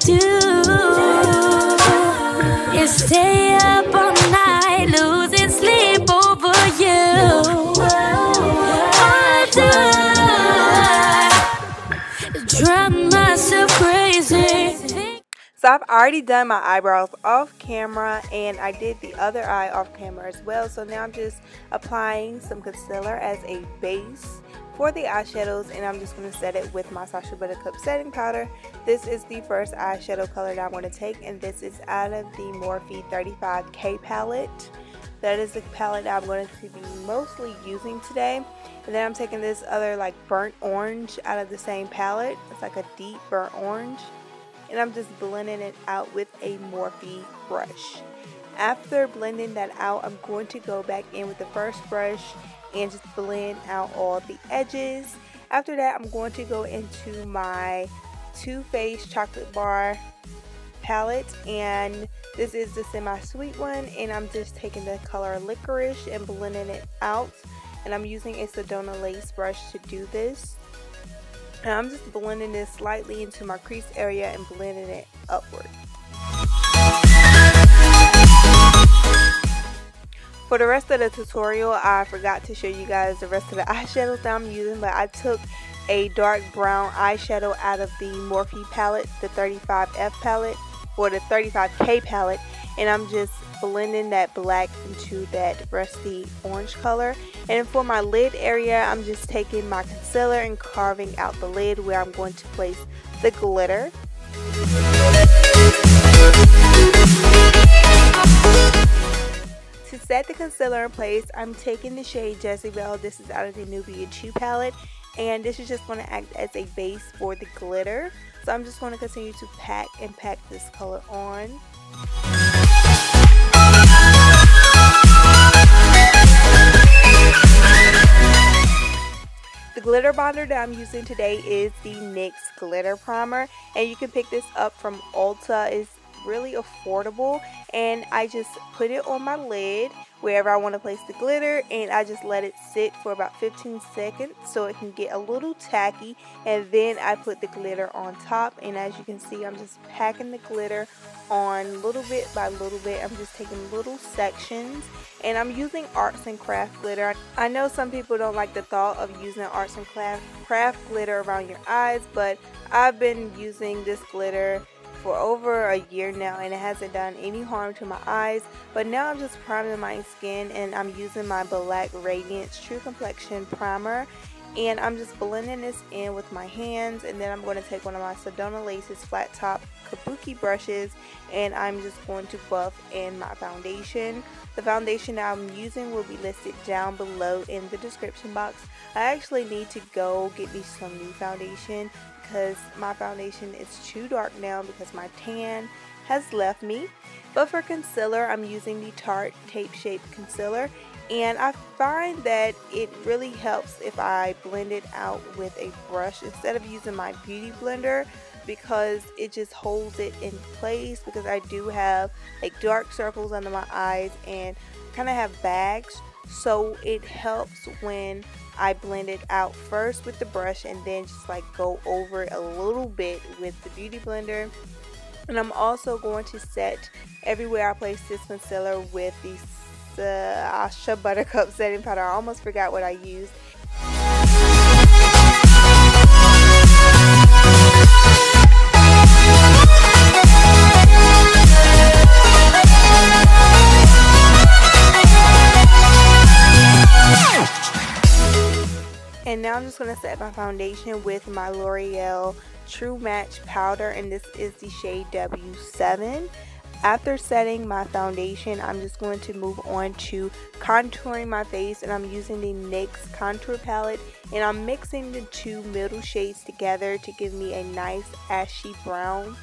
do is stay up all night, losing sleep over you. I do drive myself crazy. So I've already done my eyebrows off camera, and I did the other eye off camera as well. So now I'm just applying some concealer as a base for the eyeshadows, and I'm just going to set it with my Sacha Buttercup setting powder. This is the first eyeshadow color that I'm going to take, and this is out of the Morphe 35K palette. That is the palette that I'm going to be mostly using today. And then I'm taking this other like burnt orange out of the same palette. It's like a deep burnt orange. And I'm just blending it out with a Morphe brush. After blending that out, I'm going to go back in with the first brush and just blend out all the edges. After that, I'm going to go into my Too Faced chocolate bar palette, and this is the semi-sweet one, and I'm just taking the color Licorice and blending it out, and I'm using a Sedona lace brush to do this. And I'm just blending this slightly into my crease area and blending it upward. For the rest of the tutorial, I forgot to show you guys the rest of the eyeshadows that I'm using, but I took a dark brown eyeshadow out of the Morphe palette, the 35F palette, or the 35K palette, and I'm just blending that black into that rusty orange color. And for my lid area, I'm just taking my concealer and carving out the lid where I'm going to place the glitter. To set the concealer in place, I'm taking the shade Jezebel. This is out of the Nubia 2 palette, and this is just going to act as a base for the glitter. So I'm just going to continue to pack this color on. The glitter bonder that I'm using today is the NYX Glitter Primer, and you can pick this up from Ulta. It's really affordable, and I just put it on my lid wherever I want to place the glitter, and I just let it sit for about 15 seconds so it can get a little tacky, and then I put the glitter on top. And as you can see, I'm just packing the glitter on little bit by little bit. I'm just taking little sections, and I'm using arts and craft glitter. I know some people don't like the thought of using arts and craft glitter around your eyes, but I've been using this glitter for over a year now, and it hasn't done any harm to my eyes. But now I'm just priming my skin, and I'm using my Black Radiance True Complexion Primer, and I'm just blending this in with my hands. And then I'm going to take one of my Sedona Laces flat top kabuki brushes, and I'm just going to buff in my foundation. The foundation that I'm using will be listed down below in the description box. I actually need to go get me some new foundation because my foundation is too dark now because my tan has left me. But for concealer, I'm using the Tarte Tape Shape Concealer, and I find that it really helps if I blend it out with a brush instead of using my beauty blender, because it just holds it in place, because I do have like dark circles under my eyes and kind of have bags. So it helps when I blend it out first with the brush and then just like go over it a little bit with the beauty blender. And I'm also going to set everywhere I place this concealer with the Sacha Buttercup setting powder. I almost forgot what I used. And now I'm just going to set my foundation with my L'Oreal True Match powder, and this is the shade W7. After setting my foundation, I'm just going to move on to contouring my face, and I'm using the NYX Contour Palette, and I'm mixing the two middle shades together to give me a nice ashy brown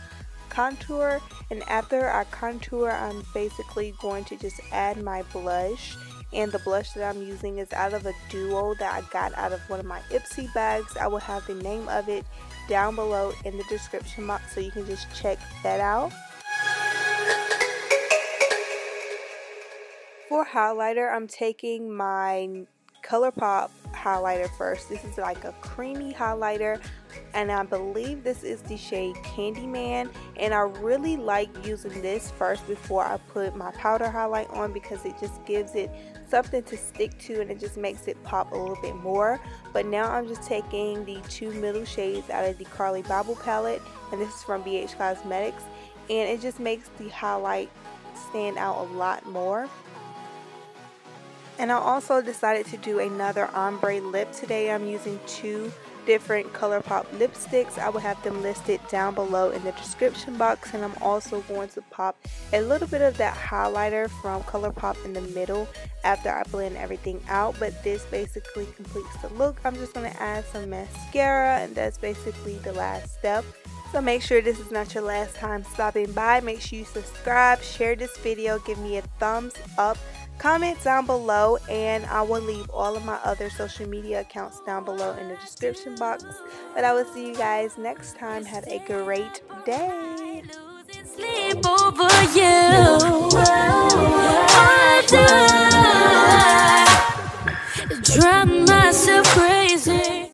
contour. And after I contour, I'm basically going to just add my blush. And the blush that I'm using is out of a duo that I got out of one of my Ipsy bags. I will have the name of it down below in the description box, so you can just check that out. For highlighter, I'm taking my Colourpop highlighter first. This is like a creamy highlighter, and I believe this is the shade Candyman, and I really like using this first before I put my powder highlight on because it just gives it something to stick to and it just makes it pop a little bit more. But now I'm just taking the 2 middle shades out of the Carli Babel palette, and this is from BH Cosmetics, and it just makes the highlight stand out a lot more. And I also decided to do another ombre lip today. I'm using 2 different Colourpop lipsticks. I will have them listed down below in the description box, and I'm also going to pop a little bit of that highlighter from Colourpop in the middle after I blend everything out. But this basically completes the look. I'm just going to add some mascara, and that's basically the last step. So make sure this is not your last time stopping by. Make sure you subscribe, share this video, give me a thumbs up, comment down below, and I will leave all of my other social media accounts down below in the description box. But I will see you guys next time. Have a great day. Sleep over you. Drive myself crazy.